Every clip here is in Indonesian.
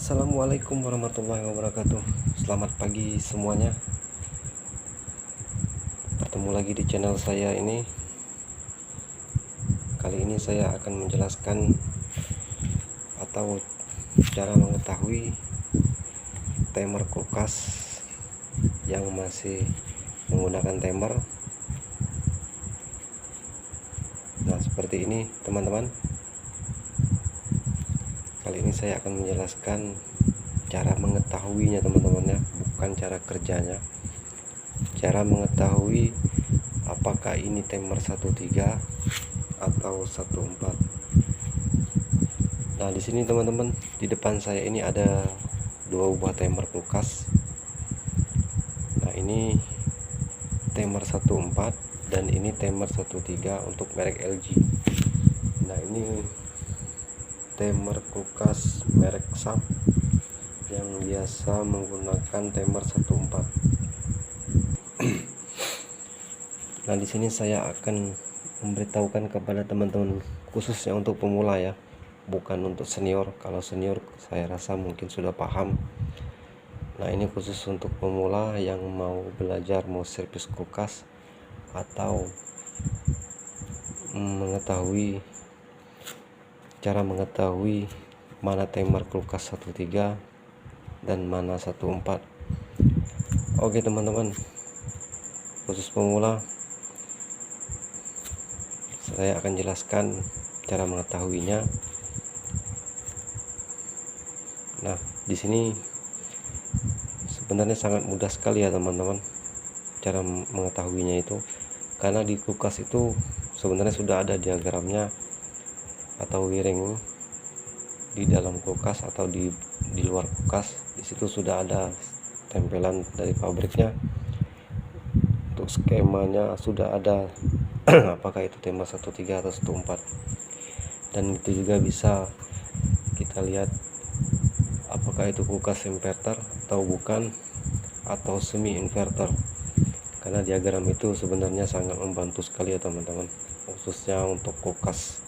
Assalamualaikum warahmatullahi wabarakatuh. Selamat pagi semuanya. Bertemu lagi di channel saya ini. Kali ini saya akan menjelaskan atau cara mengetahui timer kulkas yang masih menggunakan timer. Nah, seperti ini teman-teman. Kali ini saya akan menjelaskan cara mengetahuinya teman-teman ya, bukan cara kerjanya. Cara mengetahui apakah ini timer 13 atau 14. Nah, di sini teman-teman, di depan saya ini ada dua buah timer kulkas. Nah, ini timer 14 dan ini timer 13 untuk merek LG. Nah, ini timer kulkas merek SAP yang biasa menggunakan timer 14. Nah, di sini saya akan memberitahukan kepada teman-teman, khususnya untuk pemula ya, bukan untuk senior. Kalau senior saya rasa mungkin sudah paham. Nah, ini khusus untuk pemula yang mau belajar, mau servis kulkas atau cara mengetahui mana timer kulkas 13 dan mana 14. Oke teman-teman, khusus pemula saya akan jelaskan cara mengetahuinya. Nah, di sini sebenarnya sangat mudah sekali ya teman-teman cara mengetahuinya itu, karena di kulkas itu sebenarnya sudah ada diagramnya atau wiring di dalam kulkas atau di luar kulkas. Di situ sudah ada tempelan dari pabriknya, untuk skemanya sudah ada apakah itu timer 13 atau 14. Dan itu juga bisa kita lihat apakah itu kulkas inverter atau bukan, atau semi inverter, karena diagram itu sebenarnya sangat membantu sekali ya teman-teman, khususnya untuk kulkas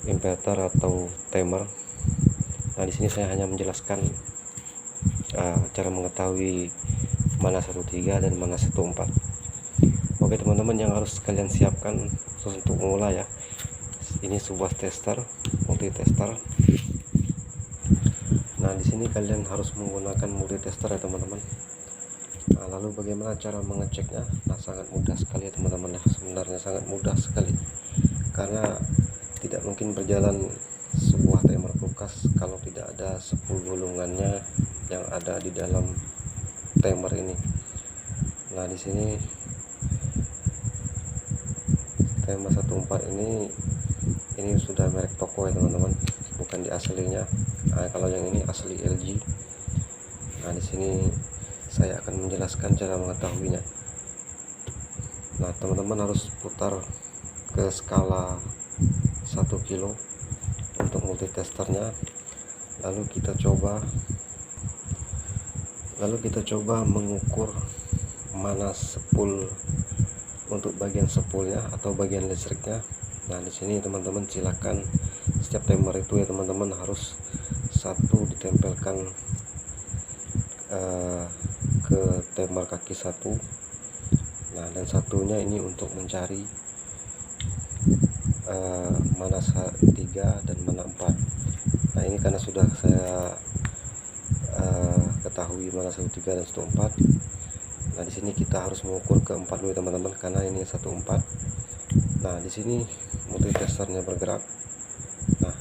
inverter atau timer. Nah, di sini saya hanya menjelaskan cara mengetahui mana 13 dan mana 14. Oke teman-teman, yang harus kalian siapkan khusus untuk pemula ya, ini sebuah tester, multi tester. Nah, di sini kalian harus menggunakan multi tester ya teman-teman. Nah, lalu bagaimana cara mengeceknya? Nah, sangat mudah sekali ya teman-teman ya, sebenarnya sangat mudah sekali, karena tidak mungkin berjalan sebuah timer kulkas kalau tidak ada 10 gulungannya yang ada di dalam timer ini. Nah, di sini timer 14 ini sudah merek toko ya teman-teman, bukan di aslinya. Nah, kalau yang ini asli LG. Nah, di sini saya akan menjelaskan cara mengetahuinya. Nah, teman-teman harus putar ke skala 1 kilo untuk multitesternya. Lalu kita coba mengukur mana spool untuk bagian spoolnya atau bagian listriknya. Nah, di sini teman-teman silakan, setiap timer itu ya teman-teman harus satu ditempelkan ke timer kaki satu. Nah, dan satunya ini untuk mencari mana 3 dan mana 4. Nah, ini karena sudah saya ketahui mana 13 dan 14. Nah, di sini kita harus mengukur ke 4 dulu teman-teman, karena ini 14. Nah, di sini multitesternya bergerak. Nah,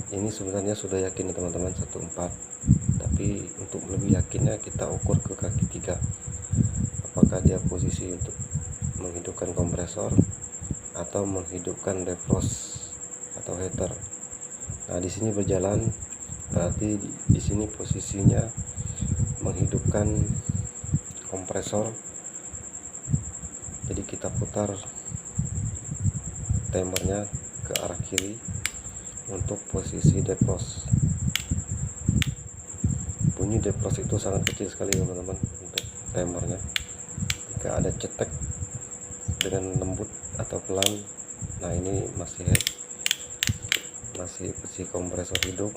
ini sebenarnya sudah yakin teman-teman 14, tapi untuk lebih yakinnya kita ukur ke kaki 3, apakah dia posisi untuk menghidupkan kompresor atau menghidupkan defrost atau heater. Nah, di sini berjalan, berarti di sini posisinya menghidupkan kompresor. Jadi kita putar timernya ke arah kiri untuk posisi defrost. Bunyi defrost itu sangat kecil sekali teman-teman untuk timernya. Jika ada cetek dengan lembut atau pelan, nah ini masih posisi kompresor hidup.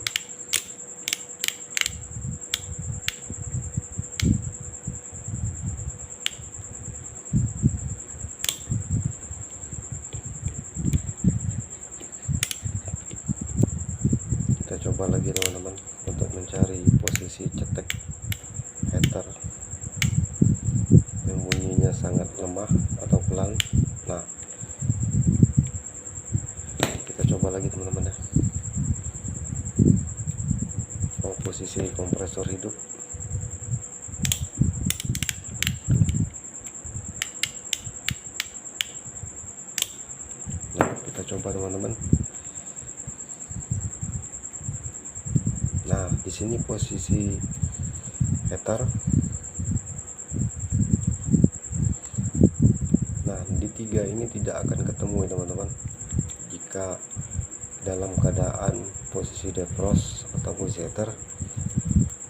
Kita coba lagi teman-teman untuk mencari posisi cetek heater yang bunyinya sangat lemah atau pelan. Nah, kita coba lagi teman-teman ya. Posisi kompresor hidup. Nah, kita coba teman-teman. Nah, di sini posisi heater. Nah, di 3 ini tidak akan ketemu ya teman-teman. Jika dalam keadaan posisi defrost atau posisi heater,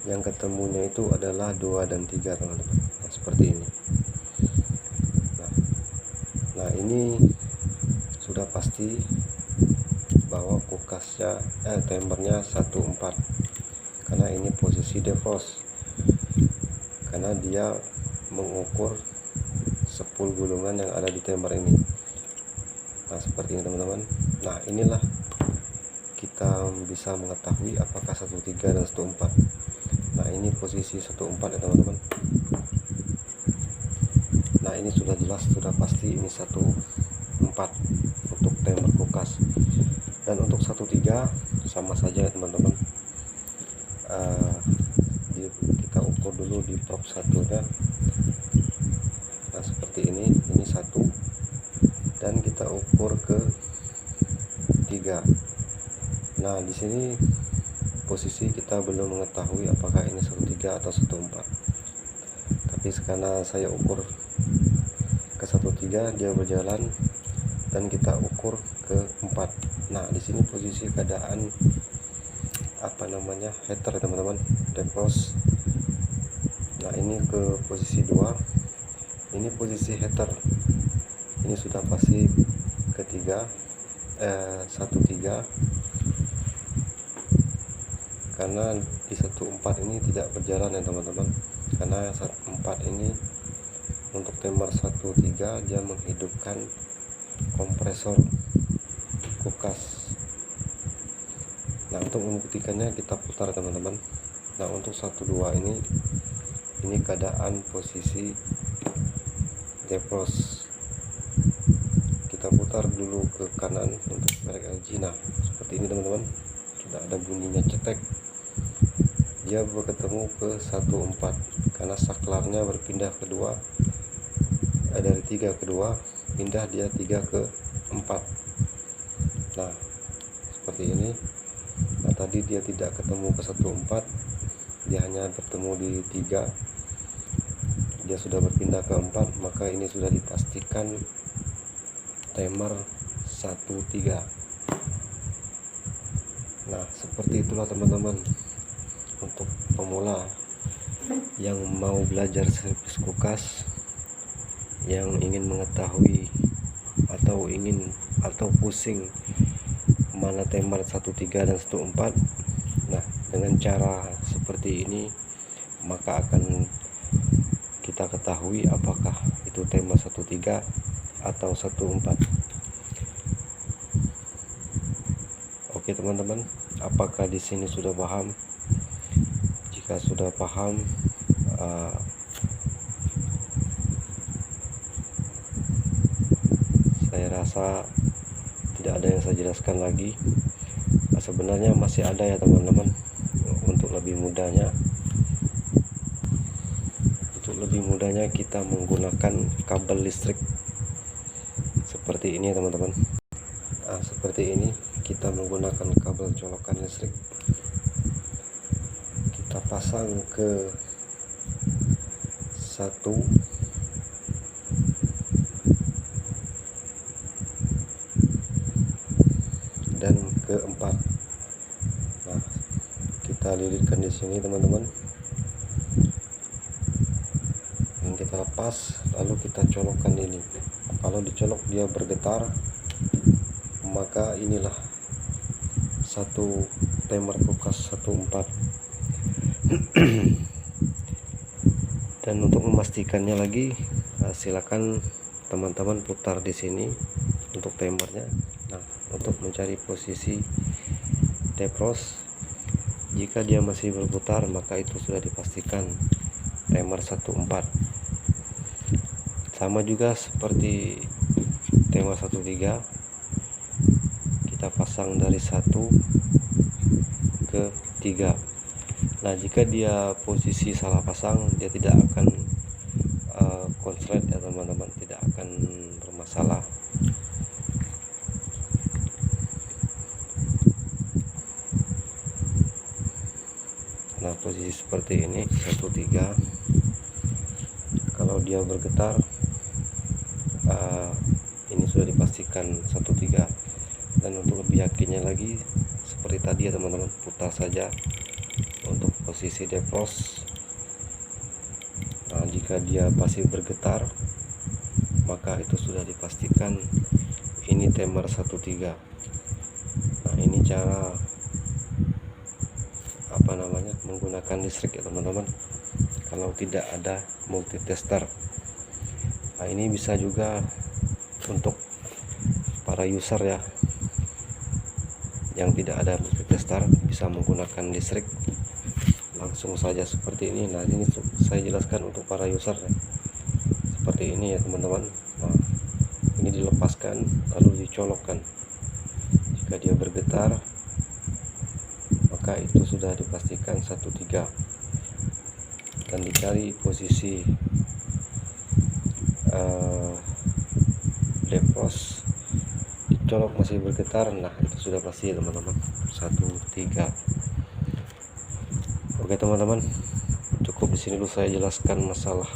yang ketemunya itu adalah 2 dan 3 teman-teman. Nah, seperti ini. Nah, ini sudah pasti bahwa kulkasnya timernya 14, karena ini posisi defrost, karena dia mengukur 10 gulungan yang ada di timer ini. Nah, seperti ini teman-teman. Nah, inilah kita bisa mengetahui apakah 13 dan 14. Nah, ini posisi 14 ya teman-teman. Nah, ini sudah jelas, sudah pasti ini 14 untuk timer kulkas. Dan untuk 13 sama saja ya teman-teman. Kita ukur dulu di prop 1-nya. Nah, seperti ini 1, dan kita ukur ke 3. Nah, di sini posisi kita belum mengetahui apakah ini 13 atau 14. Tapi karena saya ukur ke 13, dia berjalan, dan kita ukur ke 4. Nah, di sini posisi keadaan heater teman-teman, defrost. Nah, ini ke posisi 2. Ini posisi heater. Ini sudah pasti ketiga 13, karena di 14 ini tidak berjalan ya teman-teman, karena 14 ini untuk timer 13 dia menghidupkan kompresor kulkas. Nah, untuk membuktikannya kita putar teman-teman. Nah, untuk 12 ini keadaan posisi defrost. Kita putar dulu ke kanan untuk merek LG. Nah, seperti ini teman-teman, sudah ada bunyinya cetek. Dia bertemu ke 14 karena saklarnya berpindah ke 2, dari 3 ke 2, pindah dia 3 ke 4. Nah, seperti ini. Nah, tadi dia tidak ketemu ke 14, dia hanya bertemu di 3, dia sudah berpindah ke 4, maka ini sudah dipastikan timer 13. Nah, seperti itulah teman-teman, untuk pemula yang mau belajar servis kulkas, yang ingin mengetahui atau pusing mana timer 13 dan 14. Nah, dengan cara seperti ini maka akan kita ketahui apakah itu timer 13 atau 14. Oke teman-teman, apakah di sini sudah paham? Jika sudah paham, saya rasa tidak ada yang saya jelaskan lagi. Sebenarnya masih ada ya teman-teman, untuk lebih mudahnya kita menggunakan kabel listrik seperti ini ya teman-teman. Nah, seperti ini kita menggunakan kabel colokan listrik, kita pasang ke 1 dan ke 4. Nah, kita lilitkan di sini teman-teman, yang kita lepas, lalu kita colokkan ini. Kalau dicolok dia bergetar, maka inilah satu timer kulkas 14. Dan untuk memastikannya lagi, silakan teman-teman putar di sini untuk timernya. Nah, untuk mencari posisi defrost, jika dia masih berputar maka itu sudah dipastikan timer 14. Sama juga seperti timer 13, kita pasang dari 1 ke 3. Nah, jika dia posisi salah pasang, dia tidak akan konslet ya teman-teman, tidak akan bermasalah. Nah, posisi seperti ini 13, kalau dia bergetar ini sudah dipastikan 13. Dan untuk lebih yakinnya lagi, seperti tadi ya teman-teman, putar saja untuk posisi defrost. Nah, jika dia masih bergetar maka itu sudah dipastikan ini timer 13. Nah, ini cara menggunakan listrik ya teman-teman, kalau tidak ada multitester. Nah, ini bisa juga untuk para user ya yang tidak ada multitester, bisa menggunakan listrik langsung saja seperti ini. Nah, ini saya jelaskan untuk para user ya, seperti ini ya teman-teman. Nah, ini dilepaskan lalu dicolokkan. Jika dia bergetar maka itu sudah dipastikan 13. Dan dicari posisi defrost, dicolok masih bergetar, nah itu sudah pasti ya teman-teman 13. Oke teman-teman, cukup di sini dulu saya jelaskan masalah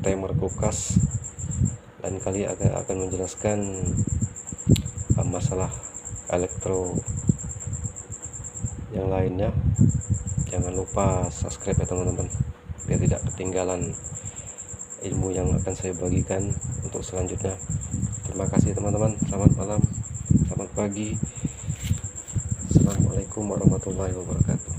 timer kulkas. Lain kali akan menjelaskan masalah elektro yang lainnya. Jangan lupa subscribe ya teman-teman, biar tidak ketinggalan ilmu yang akan saya bagikan untuk selanjutnya. Terima kasih teman-teman, selamat malam, selamat pagi. Assalamualaikum warahmatullahi wabarakatuh.